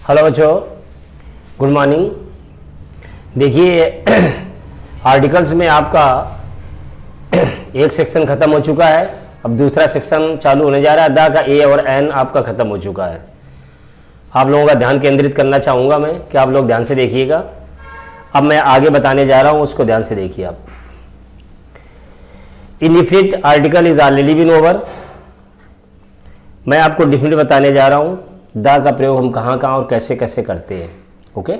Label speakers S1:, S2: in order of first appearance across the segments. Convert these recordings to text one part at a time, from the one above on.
S1: Hello बच्चों, good morning. देखिए articles में आपका एक सेक्शन खत्म हो चुका है, अब दूसरा सेक्शन चालू होने जा रहा है। द का ए और एन आपका खत्म हो चुका है। आप लोगों का ध्यान केंद्रित करना चाहूँगा मैं कि आप लोग ध्यान से देखिएगा। अब मैं आगे बताने जा रहा हूँ, उसको ध्यान से देखिए आप। Indefinite article is already been over. मैं आपको डिफिनिट बताने जा रहा हूँ द का प्रयोग हम कहाँ कहाँ और कैसे कैसे करते हैं। Okay,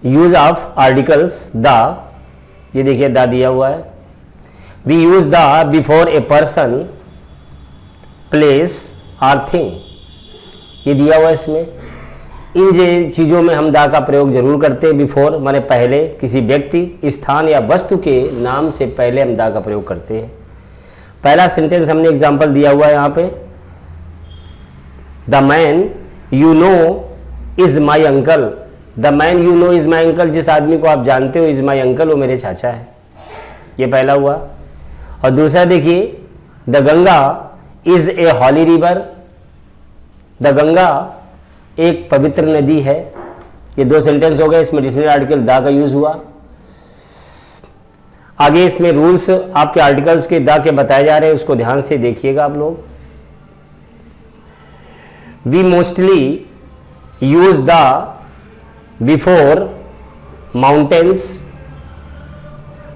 S1: use of articles the, ये देखिए द दिया हुआ है। We use the before a person, place और थिंग, ये दिया हुआ है इसमें। इन चीज़ों में हम द का प्रयोग जरूर करते हैं। बिफोर माने पहले, किसी व्यक्ति, स्थान या वस्तु के नाम से पहले हम द का प्रयोग करते हैं। पहला सेंटेंस हमने एग्जाम्पल दिया हुआ है यहाँ पे, the man you know is my uncle. The man you know is my uncle, जिस आदमी को आप जानते हो इज माई अंकल, वो मेरे चाचा है। ये पहला हुआ। और दूसरा देखिए, the Ganga is a holy river. The Ganga एक पवित्र नदी है। ये दो सेंटेंस हो गए, इसमें डिफिनिट आर्टिकल द का यूज हुआ। आगे इसमें रूल्स आपके आर्टिकल्स के द के बताए जा रहे हैं, उसको ध्यान से देखिएगा आप लोग। We mostly use the before mountains।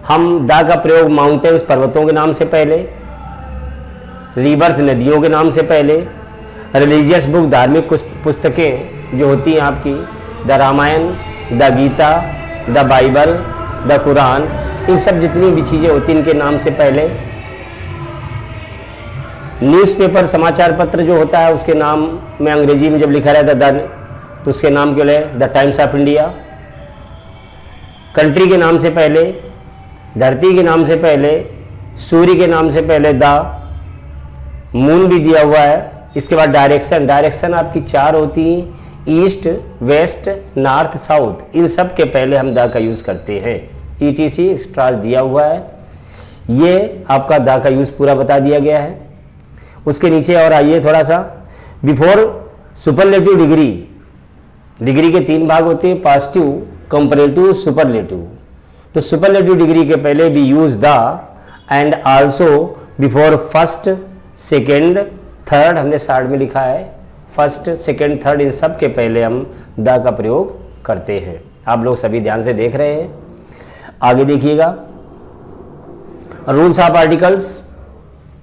S1: हम द का प्रयोग माउंटेन्स पर्वतों के नाम से पहले, रिवर्स नदियों के नाम से पहले, रिलीजियस बुक धार्मिक पुस्तकें जो होती हैं आपकी, the Ramayana, the Gita, the Bible, the Quran, इन सब जितनी भी चीज़ें होती हैं इनके नाम से पहले। न्यूज़पेपर समाचार पत्र जो होता है उसके नाम में अंग्रेजी में जब लिखा रहता है द, तो उसके नाम के लिए the times of India. Country के नाम से पहले, धरती के नाम से पहले, सूर्य के नाम से पहले द, मून भी दिया हुआ है। इसके बाद डायरेक्शन, डायरेक्शन आपकी चार होती हैं, ईस्ट, वेस्ट, नॉर्थ, साउथ, इन सब के पहले हम द का यूज़ करते हैं। ETC एक्स्ट्रास दिया हुआ है। ये आपका द का यूज़ पूरा बता दिया गया है। उसके नीचे और आइए थोड़ा सा, बिफोर सुपरलेटिव डिग्री, डिग्री के तीन भाग होते हैं, पॉजिटिव, कंपैरेटिव, सुपरलेटिव। तो सुपरलेटिव डिग्री के पहले भी use the, and also before first, second, third, हमने साइड में लिखा है फर्स्ट, सेकेंड, थर्ड, इन सब के पहले हम द का प्रयोग करते हैं। आप लोग सभी ध्यान से देख रहे हैं। आगे देखिएगा, rules of articles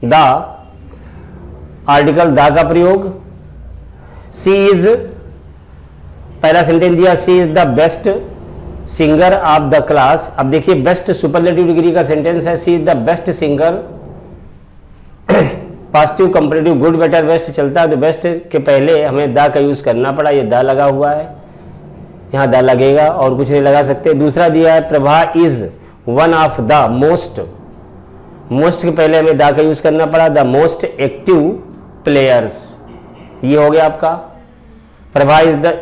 S1: the, article the का प्रयोग। सी इज, पहला सेंटेंस दिया, she is the best singer of the class. अब देखिए बेस्ट सुपरलेटिव डिग्री का सेंटेंस है, she is the best singer. Positive, comparative, good, better, best चलता है, तो बेस्ट के पहले हमें द का यूज करना पड़ा। ये द लगा हुआ है, यहाँ द लगेगा और कुछ नहीं लगा सकते। दूसरा दिया है, Prabha is one of the most, most के पहले हमें द का यूज करना पड़ा, द मोस्ट एक्टिव प्लेयर्स। ये हो गया आपका, Prabha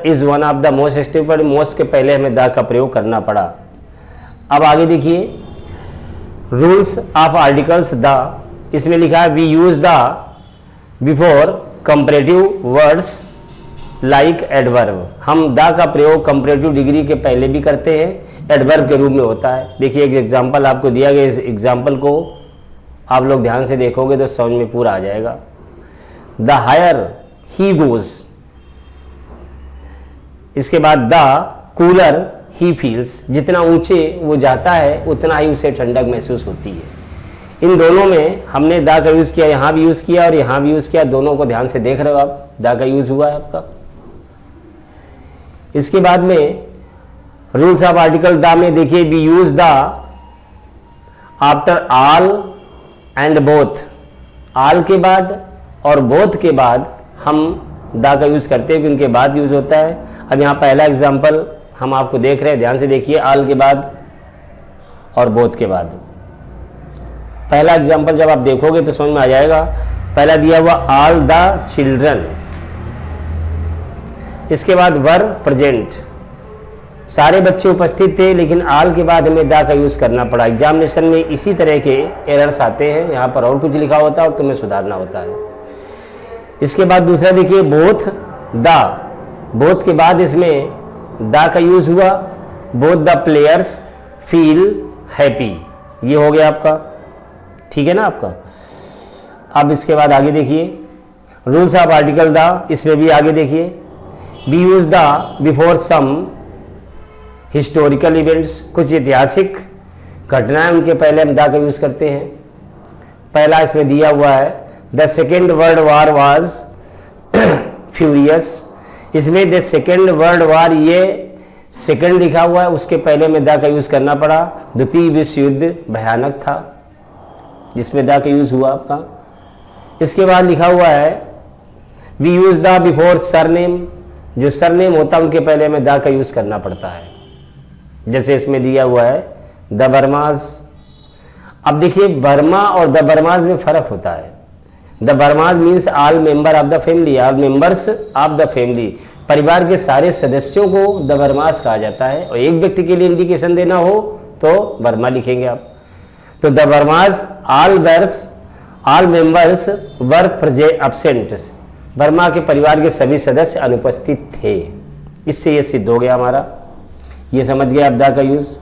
S1: is one of the most active, पर मोस्ट के पहले हमें द का प्रयोग करना पड़ा। अब आगे देखिए, रूल्स ऑफ आर्टिकल्स द, इसमें लिखा है we use the before comparative words like adverb. हम द का प्रयोग कंपैरेटिव डिग्री के पहले भी करते हैं, एडवर्ब के रूप में होता है। देखिए एक एग्जाम्पल आपको दिया गया, इस एग्जाम्पल को आप लोग ध्यान से देखोगे तो समझ में पूरा आ जाएगा। द हायर ही गोज, इसके बाद द कूलर ही फील्स, जितना ऊंचे वो जाता है उतना ही उसे ठंडक महसूस होती है। इन दोनों में हमने द का यूज किया, यहां भी यूज किया और यहां भी यूज किया, दोनों को ध्यान से देख रहे हो आप, द का यूज हुआ है आपका। इसके बाद में रूल्स ऑफ आर्टिकल द में देखिए, we use the after all and both, all के बाद और बोथ के बाद हम द का यूज करते हैं, उनके बाद यूज होता है। अब यहाँ पहला एग्जाम्पल हम आपको देख रहे हैं, ध्यान से देखिए, ऑल के बाद और बोथ के बाद। पहला एग्जाम्पल जब आप देखोगे तो समझ में आ जाएगा। पहला दिया हुआ ऑल द चिल्ड्रन, इसके बाद वर प्रेजेंट, सारे बच्चे उपस्थित थे, लेकिन ऑल के बाद हमें द का यूज करना पड़ा। एग्जामिनेशन में इसी तरह के एरर्स आते हैं, यहाँ पर और कुछ लिखा होता है और तुम्हें सुधारना होता है। इसके बाद दूसरा देखिए, बोथ द, बोथ के बाद इसमें द का यूज हुआ, both the players feel happy, ये हो गया आपका, ठीक है ना आपका। अब इसके बाद आगे देखिए रूल्स ऑफ आर्टिकल द, इसमें भी आगे देखिए we use the before some historical events, कुछ ऐतिहासिक घटनाएं उनके पहले हम द का यूज करते हैं। पहला इसमें दिया हुआ है the second world war was furious, इसमें द सेकेंड वर्ल्ड वार, ये सेकेंड लिखा हुआ है, उसके पहले में द का यूज करना पड़ा। द्वितीय विश्व युद्ध भयानक था, जिसमें द का यूज हुआ आपका। इसके बाद लिखा हुआ है we use the before surname, जो सरनेम होता है उनके पहले में द का यूज करना पड़ता है, जैसे इसमें दिया हुआ है द बर्माज। अब देखिए बर्मा और द बर्माज में फर्क होता है। The Burmas means all member of the family, all members of the family, परिवार के सारे सदस्यों को द बर्माज कहा जाता है। और एक व्यक्ति के लिए इंडिकेशन देना हो तो बर्मा लिखेंगे आप। तो the Burmas all members were absent, Burma के परिवार के सभी सदस्य अनुपस्थित थे। इससे ये सिद्ध हो गया हमारा, ये समझ गए आप द का यूज।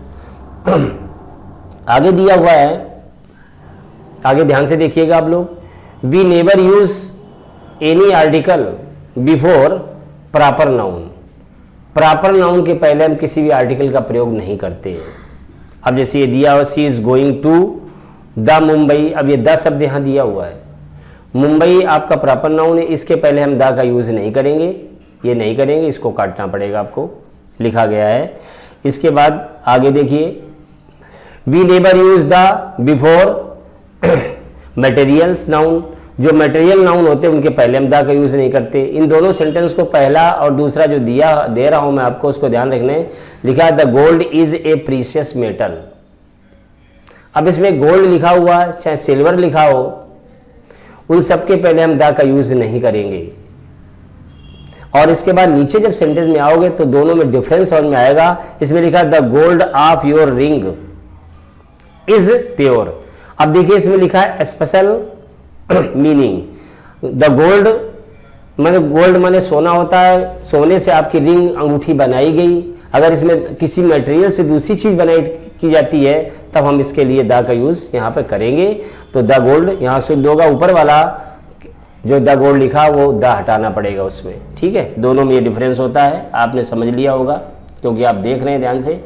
S1: आगे दिया हुआ है, आगे ध्यान से देखिएगा आप लोग, we never use any article before proper noun, proper noun के पहले हम किसी भी आर्टिकल का प्रयोग नहीं करते हैं। अब जैसे ये दिया हुआ she is going to the Mumbai, अब ये द शब्द यहाँ दिया हुआ है, मुंबई आपका प्रॉपर नाउन है, इसके पहले हम द का यूज नहीं करेंगे, ये नहीं करेंगे, इसको काटना पड़ेगा आपको, लिखा गया है। इसके बाद आगे देखिए we never use the before materials noun, जो मटेरियल नाउन होते हैं उनके पहले हम द का यूज नहीं करते। इन दोनों सेंटेंस को, पहला और दूसरा जो दे रहा हूं मैं आपको, उसको ध्यान रखना है। लिखा है the gold is a precious metal, अब इसमें गोल्ड लिखा हुआ चाहे सिल्वर लिखा हो, उन सबके पहले हम द का यूज नहीं करेंगे। और इसके बाद नीचे जब सेंटेंस में आओगे तो दोनों में डिफरेंस समझ में आएगा। इसमें लिखा the gold of your ring is pure, अब देखिए इसमें लिखा है स्पेशल मीनिंग, द गोल्ड माने सोना होता है, सोने से आपकी रिंग अंगूठी बनाई गई। अगर इसमें किसी मटेरियल से दूसरी चीज बनाई की जाती है तब हम इसके लिए द का यूज यहाँ पे करेंगे। तो द गोल्ड यहाँ शुद्ध होगा, ऊपर वाला जो द गोल्ड लिखा वो द हटाना पड़ेगा उसमें, ठीक है। दोनों में ये डिफरेंस होता है, आपने समझ लिया होगा क्योंकि आप देख रहे हैं ध्यान से।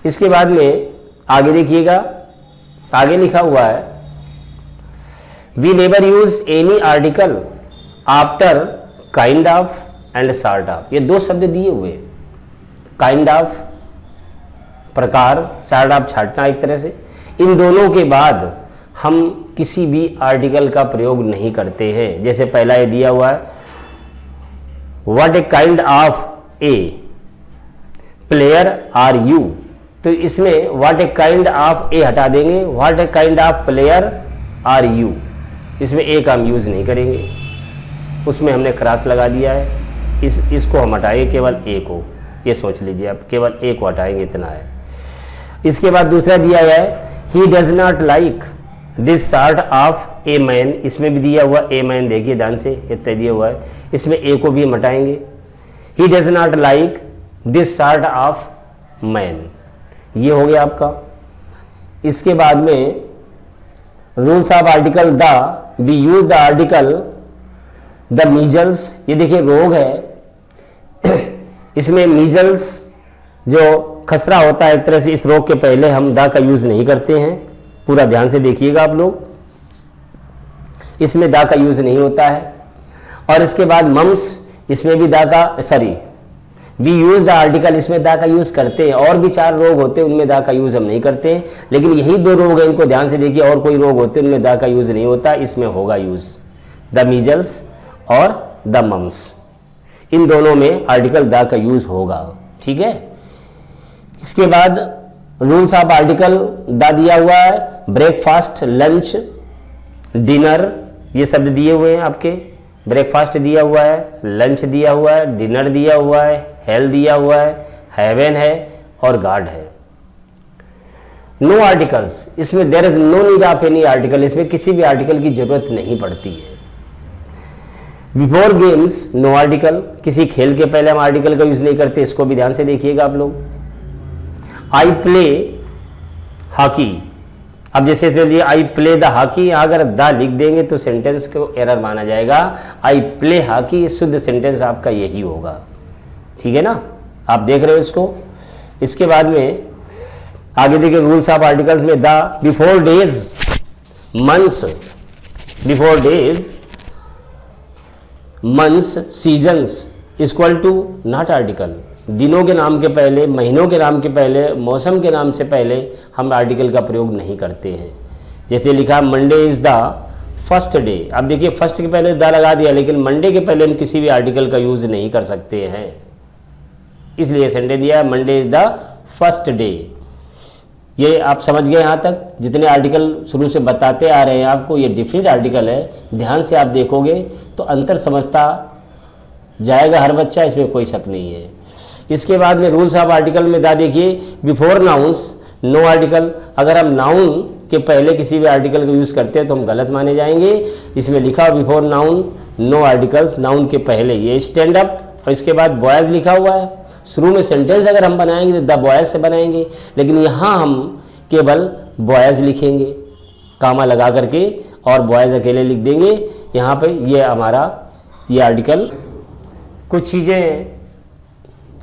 S1: इसके बाद में आगे देखिएगा, आगे लिखा हुआ है we never use any article after kind of and sort of, ये दो शब्द दिए हुए, काइंड ऑफ प्रकार, सॉर्ट ऑफ छांटना एक तरह से, इन दोनों के बाद हम किसी भी आर्टिकल का प्रयोग नहीं करते हैं। जैसे पहला ये दिया हुआ है what a kind of a player are you, तो इसमें what a kind of a हटा देंगे, what a kind of player are you, इसमें ए का हम यूज नहीं करेंगे, उसमें हमने क्रॉस लगा दिया है, इसको हम हटाएंगे केवल ए को, ये सोच लीजिए आप, केवल ए को हटाएंगे, इतना है। इसके बाद दूसरा दिया है ही does not like this sort of a man, इसमें भी दिया हुआ ए मैन, देखिए ध्यान से इतना दिया हुआ है, इसमें ए को भी हम हटाएंगे। He does not like this sort of man, ये हो गया आपका। इसके बाद में rules of article the, we use the article the measles, ये देखिए रोग है, इसमें मीजल्स जो खसरा होता है एक तरह से, इस रोग के पहले हम द का यूज नहीं करते हैं, पूरा ध्यान से देखिएगा आप लोग, इसमें द का यूज नहीं होता है। और इसके बाद मम्स, इसमें भी द का, sorry we use the article, इसमें द का यूज करते हैं। और भी 4 रोग होते हैं उनमें द का यूज हम नहीं करते हैं, लेकिन यही 2 रोग हैं, इनको ध्यान से देखिए। और कोई रोग होते हैं उनमें द का यूज नहीं होता, इसमें होगा यूज, द मीजल्स और द मम्स, इन दोनों में आर्टिकल द का यूज होगा, ठीक है। इसके बाद रूल्स ऑफ आर्टिकल द दिया हुआ है, ब्रेकफास्ट, लंच, डिनर, ये शब्द दिए हुए हैं आपके, ब्रेकफास्ट दिया हुआ है, लंच दिया हुआ है, डिनर दिया हुआ है, हेल दिया हुआ है, हेवन है और गॉड है। नो आर्टिकल्स, इसमें there is no need of any article, इसमें किसी भी आर्टिकल की जरूरत नहीं पड़ती है। बिफोर गेम्स नो आर्टिकल, किसी खेल के पहले हम आर्टिकल का यूज नहीं करते, इसको भी ध्यान से देखिएगा आप लोग। आई प्ले हॉकी, अब जैसे इसमें दिया आई प्ले द हॉकी, अगर द लिख देंगे तो सेंटेंस को एरर माना जाएगा। आई प्ले हॉकी शुद्ध सेंटेंस आपका यही होगा, ठीक है ना, आप देख रहे हो इसको। इसके बाद में आगे देखिए रूल्स ऑफ आर्टिकल्स में the, before days, months, before days, months, seasons equal to not article. दिनों के नाम के पहले, महीनों के नाम के पहले, मौसम के नाम से पहले हम आर्टिकल का प्रयोग नहीं करते हैं। जैसे लिखा Monday is the first day, अब देखिए फर्स्ट के पहले द लगा दिया, लेकिन मंडे के पहले हम किसी भी आर्टिकल का यूज़ नहीं कर सकते हैं, इसलिए सेंटेंस दिया Monday is the first day. ये आप समझ गए यहाँ तक, जितने आर्टिकल शुरू से बताते आ रहे हैं आपको, ये डिफरेंट आर्टिकल है, ध्यान से आप देखोगे तो अंतर समझता जाएगा हर बच्चा, इसमें कोई शक नहीं है। इसके बाद में रूल्स ऑफ आर्टिकल में देखिए बिफोर नाउन्स नो आर्टिकल, अगर हम नाउन के पहले किसी भी आर्टिकल का यूज़ करते हैं तो हम गलत माने जाएंगे। इसमें लिखा before noun no articles, noun के पहले ये स्टैंड अप, और इसके बाद बॉयज़ लिखा हुआ है। शुरू में सेंटेंस अगर हम बनाएंगे तो द बॉयज़ से बनाएंगे, लेकिन यहाँ हम केवल बॉयज़ लिखेंगे कामा लगा करके, और बॉयज़ अकेले लिख देंगे यहाँ पे। ये हमारा ये आर्टिकल, कुछ चीज़ें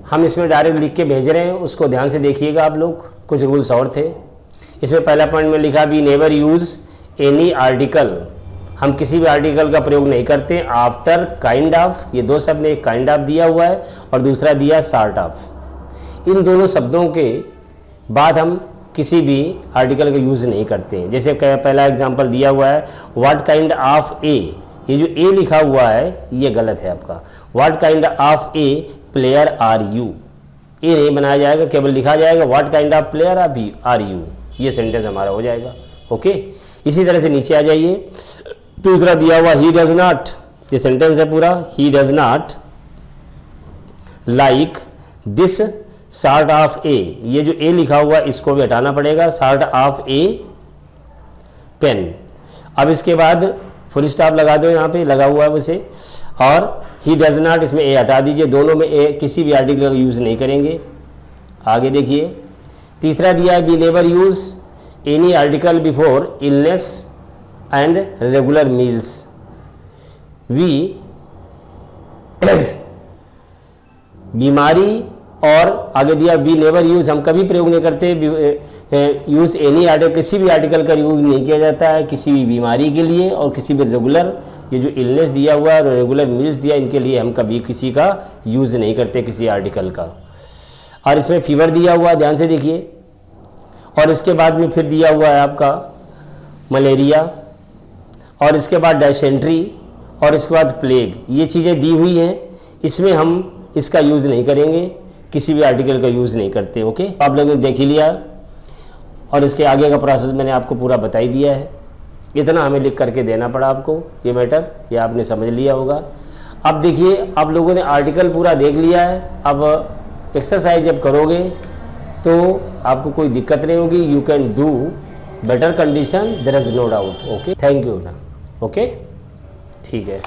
S1: हम इसमें डायरेक्ट लिख के भेज रहे हैं, उसको ध्यान से देखिएगा आप लोग। कुछ रूल्स और थे इसमें। पहला पॉइंट में लिखा we never use any article, हम किसी भी आर्टिकल का प्रयोग नहीं करते आफ्टर काइंड ऑफ, ये दो शब्द ने, एक काइंड ऑफ दिया हुआ है और दूसरा दिया सॉर्ट ऑफ। इन दोनों शब्दों के बाद हम किसी भी आर्टिकल का यूज़ नहीं करते हैं। जैसे पहला एग्जांपल दिया हुआ है व्हाट काइंड ऑफ ए, ये जो ए लिखा हुआ है ये गलत है आपका। What kind of a player are you, ये नहीं बनाया जाएगा, केवल लिखा जाएगा what kind of player are you, ये सेंटेंस हमारा हो जाएगा। ओके, इसी तरह से नीचे आ जाइए। दूसरा दिया हुआ ही डज नॉट, ये सेंटेंस है पूरा, he does not like this sort of a, ये जो ए लिखा हुआ इसको भी हटाना पड़ेगा, सॉर्ट ऑफ ए पेन। अब इसके बाद फुल स्टॉप लगा दो, यहाँ पे लगा हुआ है वैसे, और ही डज नॉट, इसमें ए हटा दीजिए, दोनों में ए किसी भी आर्टिकल का यूज़ नहीं करेंगे। आगे देखिए तीसरा दिया है we never use any article before illness and regular meals. We बीमारी, और आगे दिया वी नेवर यूज़, हम कभी प्रयोग नहीं करते यूज़ एनी आर्टिकल, किसी भी आर्टिकल का यूज़ नहीं किया जाता है किसी भी बीमारी के लिए, और किसी भी रेगुलर, ये जो इलनेस दिया हुआ है और रेगुलर मील्स दिया, इनके लिए हम कभी किसी का यूज़ नहीं करते किसी आर्टिकल का। और इसमें फीवर दिया हुआ है, ध्यान से देखिए, और इसके बाद में फिर दिया हुआ है आपका मलेरिया, और इसके बाद डायसेंट्री, और इसके बाद प्लेग, ये चीज़ें दी हुई हैं, इसमें हम इसका यूज़ नहीं करेंगे, किसी भी आर्टिकल का यूज़ नहीं करते। ओके, आप लोगों ने देख ही लिया, और इसके आगे का प्रोसेस मैंने आपको पूरा बता ही दिया है। इतना हमें लिख करके देना पड़ा आपको, ये मैटर, ये आपने समझ लिया होगा। अब देखिए आप लोगों ने आर्टिकल पूरा देख लिया है, अब एक्सरसाइज जब करोगे तो आपको कोई दिक्कत नहीं होगी, you can do better condition, there is no doubt. Okay, thank you ना। ओके, ठीक है।